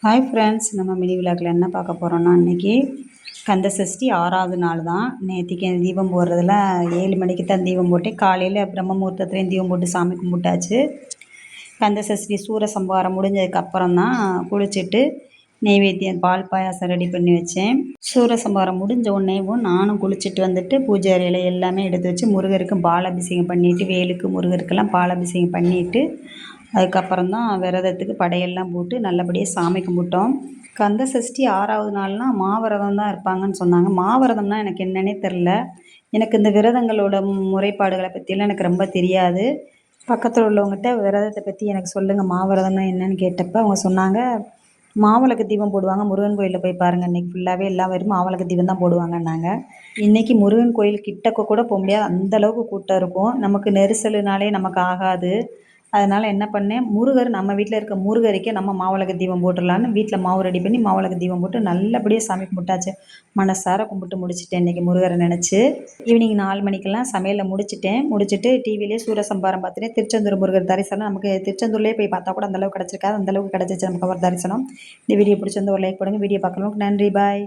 Hi friends, நம்ம mini விழாக்கில் என்ன பார்க்க போகிறோன்னா, இன்றைக்கி கந்த சஷ்டி 6வது நாள் தான். நேற்றுக்கு தீபம் போடுறதுல 7 மணிக்கு தான் தீபம் போட்டேன். காலையில் பிரம்ம முகூர்த்தத்துலேயும் தீபம் போட்டு சாமி கும்பிட்டாச்சு. கந்த சஷ்டி சூரசம்ஹாரம் முடிஞ்சதுக்கப்புறம் தான் குளிச்சுட்டு நெய்வேத்தியம் பால் பாயாசம் ரெடி பண்ணி வச்சேன். சூரசம்ஹாரம் முடிஞ்ச உடனேவும் நானும் குளிச்சுட்டு வந்துட்டு பூஜை அறையில் எல்லாமே எடுத்து வச்சு முருகருக்கு பாலாபிஷேகம் பண்ணிவிட்டு, வேலுக்கு முருகருக்கெல்லாம் பாலாபிஷேகம் பண்ணிவிட்டு, அதுக்கப்புறம் தான் விரதத்துக்கு படையெல்லாம் போட்டு நல்லபடியாக சாமி கும்பிட்டோம். கந்த சஷ்டி 6வது நாள்னால் மாவிரதம் தான் இருப்பாங்கன்னு சொன்னாங்க. மாவிரதம்னா எனக்கு என்னன்னே தெரில. எனக்கு இந்த விரதங்களோட முறைப்பாடுகளை பற்றியெல்லாம் எனக்கு ரொம்ப தெரியாது. பக்கத்தில் உள்ளவங்ககிட்ட விரதத்தை பற்றி எனக்கு சொல்லுங்கள், மாவிரதம்னா என்னன்னு கேட்டப்போ அவங்க சொன்னாங்க, மாவிளக்கு தீபம் போடுவாங்க, முருகன் கோயிலில் போய் பாருங்கள், இன்றைக்கி ஃபுல்லாகவே எல்லா பேரும் மாவிளக்கு தீபம் தான் போடுவாங்கன்னாங்க. இன்றைக்கி முருகன் கோயில் கிட்டக்க கூட போக முடியாது, அந்தளவுக்கு கூட்டம் இருக்கும். நமக்கு நெரிசலுனாலே நமக்கு ஆகாது. அதனால் என்ன பண்ணேன், முருகர் நம்ம வீட்டில் இருக்க முருகருக்கே நம்ம மாவிளக்கு தீபம் போட்டுடலான்னு வீட்டில் மாவு ரெடி பண்ணி மாவிளக்கு தீபம் போட்டு நல்லபடியாக சாமி கும்பிட்டாச்சு. மனசார கும்பிட்டு முடிச்சுட்டேன் இன்றைக்கி முருகரை நினச்சி. ஈவினிங் 4 மணிக்கெல்லாம் சமையலை முடிச்சுட்டு டிவிலேயே சூரசம்ஹாரம் பார்த்துட்டு திருச்செந்தூர் முருகர் தரிசனம். நமக்கு திருச்செந்தூர்லேயே போய் பார்த்தா கூட அந்தளவுக்கு கிடச்சிருக்காது, அந்தளவுக்கு கிடச்சிச்சு நமக்கு அவர் தரிசனம். இந்த வீடியோ பிடிச்சிருந்தா ஒரு லைக் போடுங்க. வீடியோ பார்க்குறவங்களுக்கு நன்றி, பாய்.